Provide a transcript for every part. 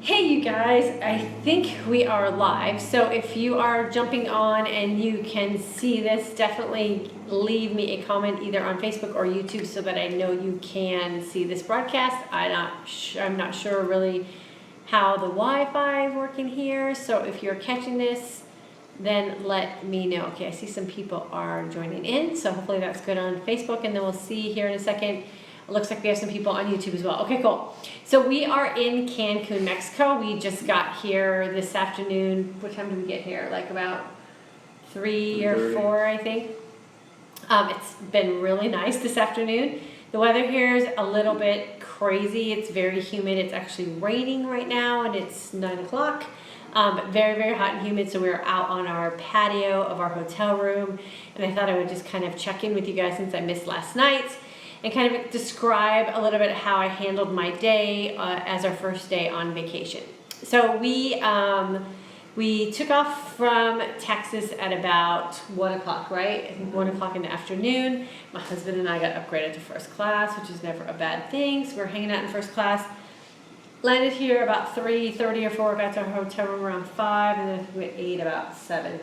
Hey you guys, I think we are live. So if you are jumping on and you can see this, definitely leave me a comment either on Facebook or YouTube so that I know you can see this broadcast. I'm not sure really how the Wi-Fi is working here. So if you're catching this, then let me know. Okay, I see some people are joining in, so hopefully that's good on Facebook, and then we'll see here in a second. It looks like we have some people on YouTube as well. Okay, cool. So we are in Cancun, Mexico. We just got here this afternoon. What time did we get here? Like about 3 or 4, I think. It's been really nice this afternoon. The weather here is a little bit crazy. It's very humid. It's actually raining right now, and it's 9 o'clock. Very, very hot and humid, so we're out on our patio of our hotel room, and I thought I would just kind of check in with you guys since I missed last night and kind of describe a little bit how I handled my day as our first day on vacation. So we took off from Texas at about 1 o'clock, right? I think 1 o'clock in the afternoon. My husband and I got upgraded to first class, which is never a bad thing, so we're hanging out in first class. Landed here about 3:30 or 4, got to our hotel room around 5, and then we ate about 7.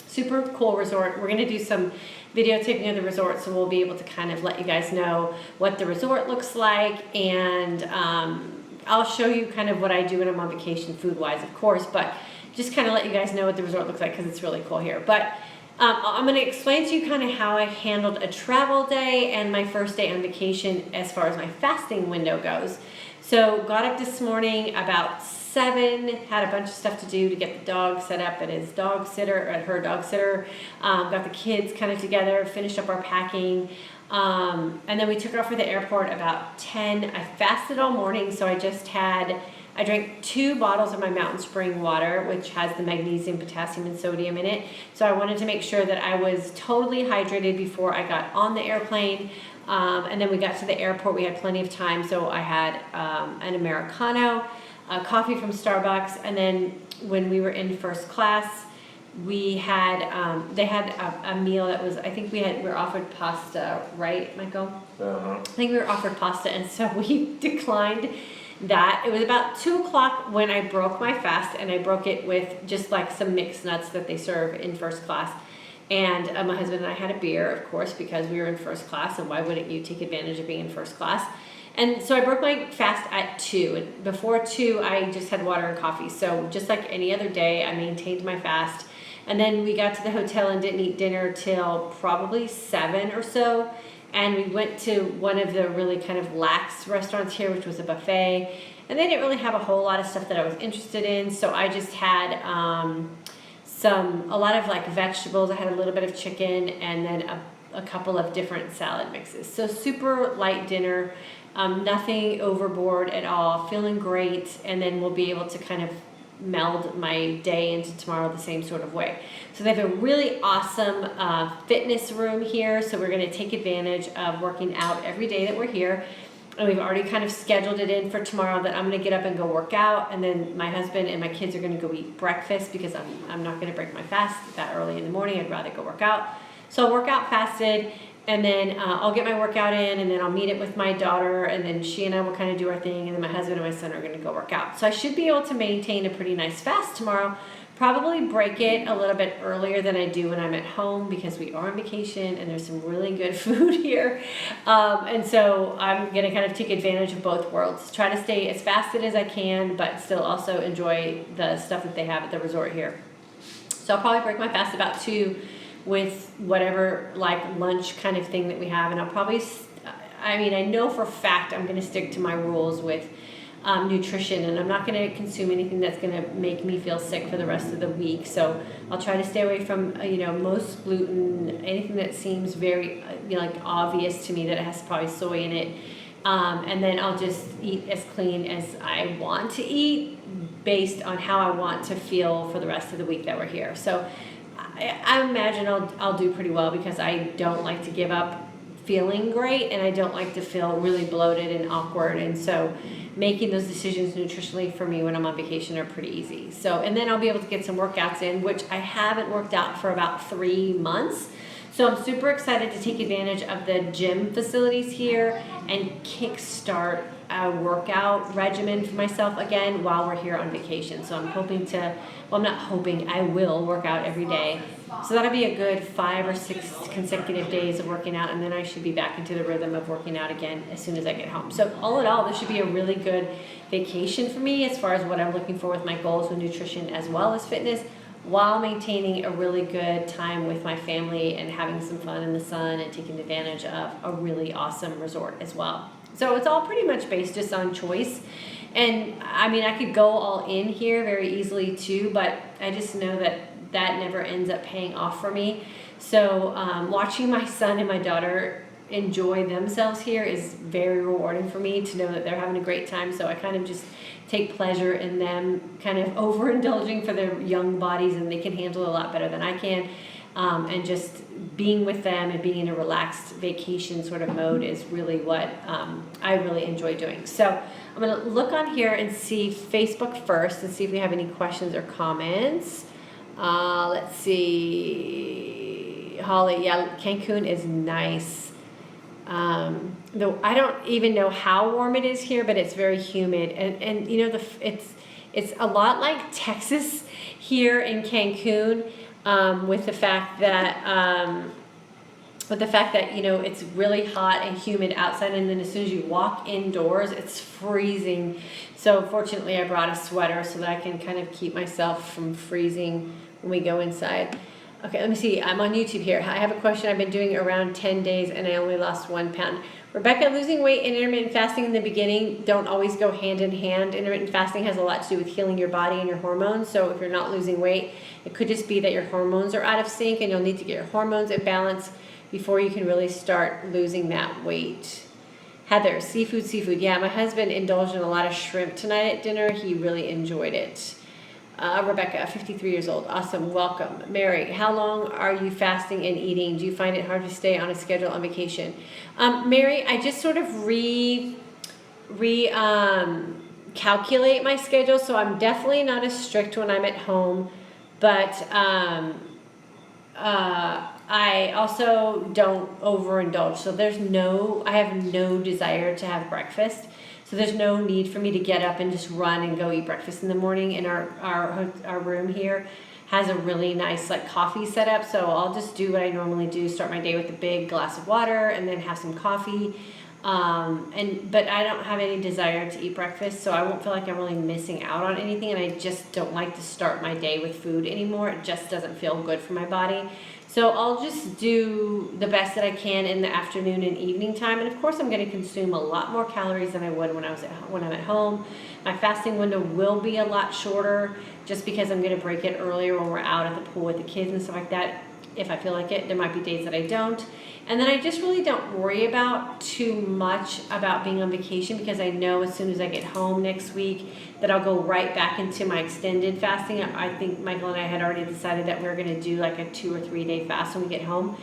Super cool resort. We're gonna do some videotaping of the resort, so we'll be able to kind of let you guys know what the resort looks like, and I'll show you kind of what I do when I'm on vacation food-wise, of course, but just kind of let you guys know what the resort looks like because it's really cool here. But I'm going to explain to you kind of how I handled a travel day and my first day on vacation as far as my fasting window goes. So got up this morning about 7, had a bunch of stuff to do to get the dog set up at his dog sitter, at her dog sitter, got the kids kind of together, finished up our packing, and then we took off for the airport about 10. I fasted all morning, so I drank 2 bottles of my Mountain Spring water, which has the magnesium, potassium, and sodium in it. So I wanted to make sure that I was totally hydrated before I got on the airplane. And then we got to the airport, we had plenty of time, so I had an Americano, a coffee from Starbucks, and then when we were in first class, we had, they had a meal that was, I think we were offered pasta, right, Michael? I think we were offered pasta, and so we declined that. It was about 2 o'clock when I broke my fast, and I broke it with just like some mixed nuts that they serve in first class. And my husband and I had a beer, of course, because we were in first class, and why wouldn't you take advantage of being in first class? And so I broke my fast at 2. And before 2, I just had water and coffee. So just like any other day, I maintained my fast. And then we got to the hotel and didn't eat dinner till probably 7 or so. And we went to one of the really kind of lax restaurants here, which was a buffet. And they didn't really have a whole lot of stuff that I was interested in. So I just had a lot of like vegetables. I had a little bit of chicken and then a couple of different salad mixes. So super light dinner, nothing overboard at all, feeling great. And then we'll be able to kind of meld my day into tomorrow the same sort of way. So they have a really awesome fitness room here. So we're going to take advantage of working out every day that we're here. And we've already kind of scheduled it in for tomorrow that I'm going to get up and go work out. And then my husband and my kids are going to go eat breakfast because I'm not going to break my fast that early in the morning. I'd rather go work out. So I'll work out fasted, and then I'll get my workout in, and then I'll meet it with my daughter, and then she and I will kind of do our thing, and then my husband and my son are going to go work out. So I should be able to maintain a pretty nice fast tomorrow. Probably break it a little bit earlier than I do when I'm at home because we are on vacation and there's some really good food here. And so I'm going to kind of take advantage of both worlds. Try to stay as fasted as I can, but still also enjoy the stuff that they have at the resort here. So I'll probably break my fast about 2 with whatever like lunch kind of thing that we have. And I'll probably, I know for a fact I'm going to stick to my rules with nutrition, and I'm not going to consume anything that's going to make me feel sick for the rest of the week. So I'll try to stay away from most gluten, anything that seems very like obvious to me that it has probably soy in it, and then I'll just eat as clean as I want to eat based on how I want to feel for the rest of the week that we're here. So I imagine I'll do pretty well because I don't like to give up feeling great, and I don't like to feel really bloated and awkward, and so making those decisions nutritionally for me when I'm on vacation are pretty easy. So, and then I'll be able to get some workouts in, which I haven't worked out for about 3 months. So I'm super excited to take advantage of the gym facilities here and kickstart a workout regimen for myself again while we're here on vacation. So I'm hoping to, well, I'm not hoping, I will work out every day. So that'll be a good 5 or 6 consecutive days of working out, and then I should be back into the rhythm of working out again as soon as I get home. So all in all, this should be a really good vacation for me as far as what I'm looking for with my goals with nutrition as well as fitness, while maintaining a really good time with my family and having some fun in the sun and taking advantage of a really awesome resort as well. So it's all pretty much based just on choice. And I mean, I could go all in here very easily too, but I just know that never ends up paying off for me. So watching my son and my daughter enjoy themselves here is very rewarding for me, to know that they're having a great time. So I kind of just take pleasure in them kind of overindulging for their young bodies, and they can handle it a lot better than I can. And just being with them and being in a relaxed vacation sort of mode is really what I really enjoy doing. So I'm going to look on here and see Facebook first and see if we have any questions or comments. Let's see. Holly, yeah, Cancun is nice. Though I don't even know how warm it is here, but it's very humid, and you know, it's a lot like Texas here in Cancun, with the fact that you know, it's really hot and humid outside, and then as soon as you walk indoors, it's freezing. So fortunately, I brought a sweater so that I can kind of keep myself from freezing when we go inside. Okay, let me see. I'm on YouTube here. I have a question. I've been doing around 10 days and I only lost 1 pound. Rebecca, losing weight and intermittent fasting in the beginning don't always go hand in hand. Intermittent fasting has a lot to do with healing your body and your hormones. So if you're not losing weight, it could just be that your hormones are out of sync, and you'll need to get your hormones in balance before you can really start losing that weight. Heather, seafood. Yeah, my husband indulged in a lot of shrimp tonight at dinner. He really enjoyed it. Rebecca, 53 years old. Awesome. Welcome. Mary, how long are you fasting and eating? Do you find it hard to stay on a schedule on vacation? Mary, I just sort of calculate my schedule, so I'm definitely not as strict when I'm at home, but I also don't overindulge. So I have no desire to have breakfast. So there's no need for me to get up and just run and go eat breakfast in the morning. And our room here has a really nice like coffee setup. So I'll just do what I normally do, start my day with a big glass of water and then have some coffee. But I don't have any desire to eat breakfast, so I won't feel like I'm really missing out on anything. And I just don't like to start my day with food anymore. It just doesn't feel good for my body. So I'll just do the best that I can in the afternoon and evening time. And of course, I'm going to consume a lot more calories than I would when I'm at home. My fasting window will be a lot shorter, just because I'm going to break it earlier when we're out at the pool with the kids and stuff like that. If I feel like it, there might be days that I don't. And then I just really don't worry about too much about being on vacation, because I know as soon as I get home next week that I'll go right back into my extended fasting. I think Michael and I had already decided that we were going to do like a 2 or 3 day fast when we get home.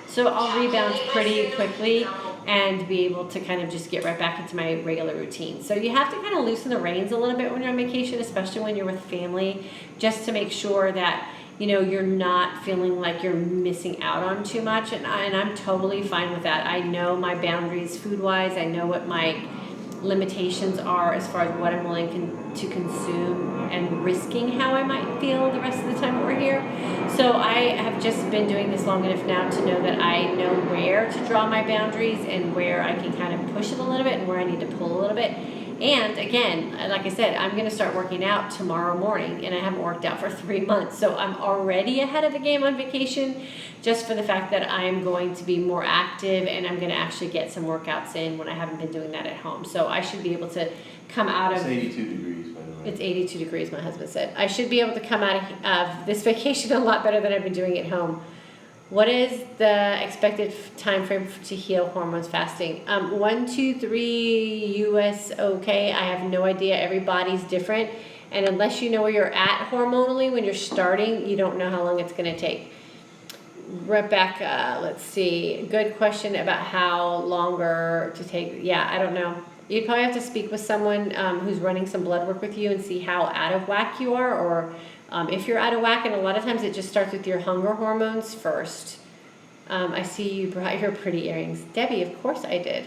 So I'll rebound pretty quickly and be able to kind of just get right back into my regular routine. So you have to kind of loosen the reins a little bit when you're on vacation, especially when you're with family, just to make sure that you know, you're not feeling like you're missing out on too much. And I'm totally fine with that. I know my boundaries food-wise. I know what my limitations are as far as what I'm willing to consume and risking how I might feel the rest of the time that we're here. So I have just been doing this long enough now to know that I know where to draw my boundaries and where I can kind of push it a little bit and where I need to pull a little bit. And again, like I said, I'm going to start working out tomorrow morning, and I haven't worked out for 3 months. So I'm already ahead of the game on vacation, just for the fact that I'm going to be more active and I'm going to actually get some workouts in when I haven't been doing that at home. So I should be able to come out of... It's 82 degrees, by the way. It's 82 degrees, my husband said. I should be able to come out of this vacation a lot better than I've been doing at home. What is the expected time frame to heal hormones fasting? 1, 2, 3 US okay. I have no idea. Every body's different. And unless you know where you're at hormonally when you're starting, you don't know how long it's going to take. Rebecca, let's see. Good question about how longer to take. Yeah, I don't know. You'd probably have to speak with someone who's running some blood work with you and see how out of whack you are, or if you're out of whack. And a lot of times it just starts with your hunger hormones first. I see you brought your pretty earrings. Debbie, of course I did.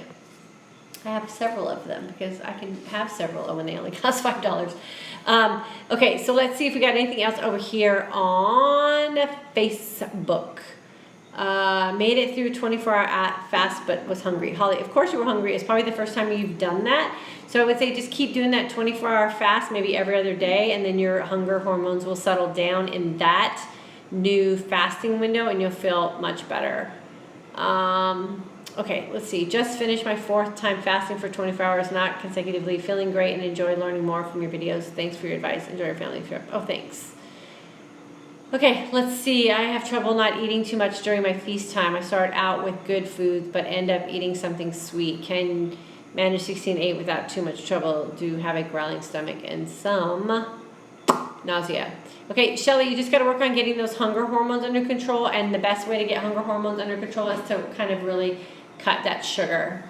I have several of them because I can have several when they only cost $5. Okay, so let's see if we got anything else over here on Facebook. Made it through 24-hour fast but was hungry. Holly, of course you were hungry. It's probably the first time you've done that. So I would say just keep doing that 24-hour fast, maybe every other day, and then your hunger hormones will settle down in that new fasting window and you'll feel much better. Okay, let's see. Just finished my 4th time fasting for 24 hours, not consecutively. Feeling great and enjoy learning more from your videos. Thanks for your advice. Enjoy your family trip. Oh, thanks. Okay, let's see. I have trouble not eating too much during my feast time. I start out with good foods, but end up eating something sweet. Can manage 16-8 without too much trouble. Do have a growling stomach and some nausea. Okay, Shelly, you just got to work on getting those hunger hormones under control, and the best way to get hunger hormones under control is to kind of really cut that sugar.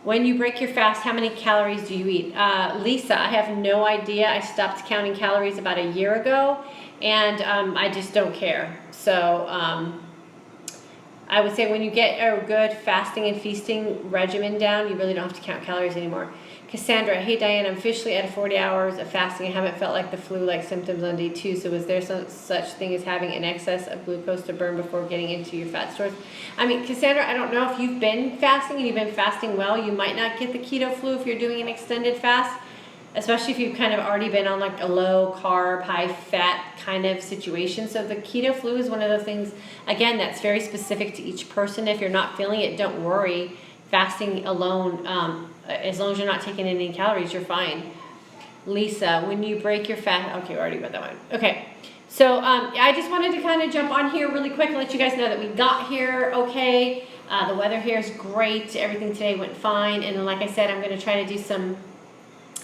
When you break your fast, how many calories do you eat? Lisa, I have no idea. I stopped counting calories about a year ago, and I just don't care. So I would say when you get a good fasting and feasting regimen down, you really don't have to count calories anymore. Cassandra, hey Diane, I'm officially at 40 hours of fasting. I haven't felt like the flu-like symptoms on day 2. So is there some such thing as having an excess of glucose to burn before getting into your fat stores? I mean, Cassandra, I don't know if you've been fasting and you've been fasting well. You might not get the keto flu if you're doing an extended fast, especially if you've kind of already been on like a low carb, high fat kind of situation. So the keto flu is one of those things, again, that's very specific to each person. If you're not feeling it, don't worry. Fasting alone, as long as you're not taking any calories, you're fine. Lisa, when you break your fast, okay, we already read that one. Okay, so I just wanted to kind of jump on here really quick and let you guys know that we got here okay. The weather here is great. Everything today went fine. And like I said, I'm going to try to do some,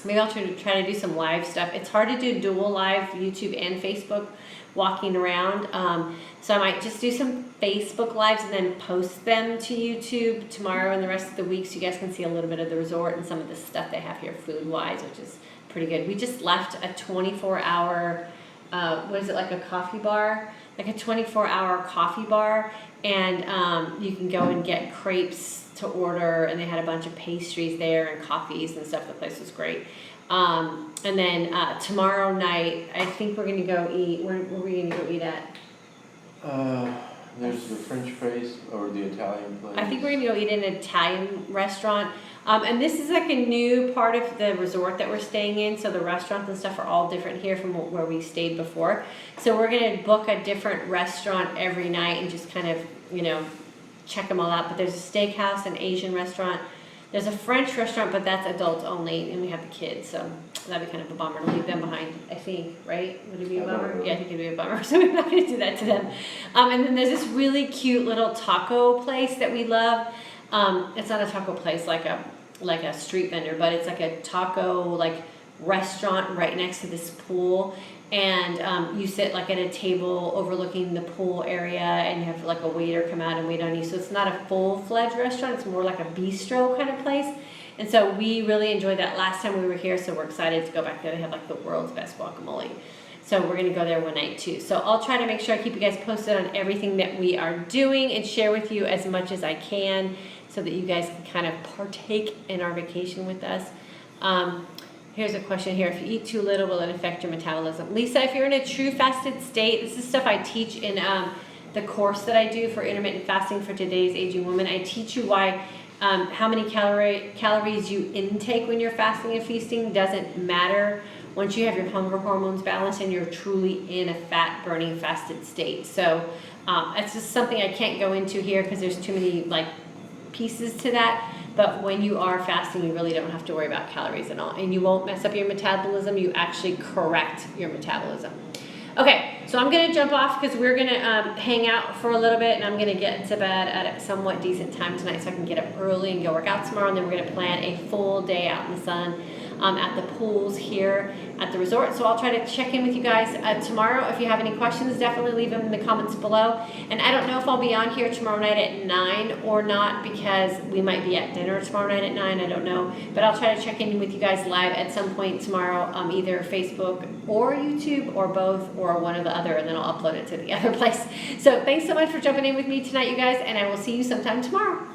maybe I'll try to do some live stuff. It's hard to do dual live, YouTube and Facebook, walking around. So I might just do some Facebook lives and then post them to YouTube tomorrow and the rest of the week so you guys can see a little bit of the resort and some of the stuff they have here food-wise, which is pretty good. We just left a 24-hour, what is it, like a coffee bar? Like a 24-hour coffee bar, and you can go and get crepes to order, and they had a bunch of pastries there and coffees and stuff. The place was great. And then tomorrow night, I think we're going to go eat. Where are we going to go eat at? There's the French place or the Italian place. I think we're going to go eat in an Italian restaurant. And this is like a new part of the resort that we're staying in. So the restaurants and stuff are all different here from where we stayed before. So we're going to book a different restaurant every night and just kind of, you know, check them all out. But there's a steakhouse, an Asian restaurant. There's a French restaurant, but that's adults only, and we have the kids, so that'd be kind of a bummer to leave them behind, I think, right? Would it be a bummer? Yeah, I think it'd be a bummer, so we're not going to do that to them. And then there's this really cute little taco place that we love. It's not a taco place like a street vendor, but it's like a taco restaurant right next to this pool. And you sit like at a table overlooking the pool area, and you have like a waiter come out and wait on you. So it's not a full-fledged restaurant, it's more like a bistro kind of place. And so we really enjoyed that last time we were here, so we're excited to go back there. They have like the world's best guacamole. So we're going to go there one night too. So I'll try to make sure I keep you guys posted on everything that we are doing and share with you as much as I can so that you guys can kind of partake in our vacation with us. Here's a question here. If you eat too little, will it affect your metabolism? Lisa, if you're in a true fasted state, this is stuff I teach in the course that I do for intermittent fasting for today's aging woman. I teach you why how many calories you intake when you're fasting and feasting doesn't matter once you have your hunger hormones balanced and you're truly in a fat-burning fasted state. So it's just something I can't go into here because there's too many pieces to that. But when you are fasting, you really don't have to worry about calories at all. And you won't mess up your metabolism. You actually correct your metabolism. Okay, so I'm going to jump off because we're going to hang out for a little bit. And I'm going to get to bed at a somewhat decent time tonight so I can get up early and go work out tomorrow. And then we're going to plan a full day out in the sun at the pools here at the resort. So I'll try to check in with you guys tomorrow. If you have any questions, definitely leave them in the comments below. And I don't know if I'll be on here tomorrow night at 9 or not because we might be at dinner tomorrow night at 9. I don't know. But I'll try to check in with you guys live at some point tomorrow, either Facebook or YouTube or both or one or the other, and then I'll upload it to the other place. So thanks so much for jumping in with me tonight, you guys, and I will see you sometime tomorrow.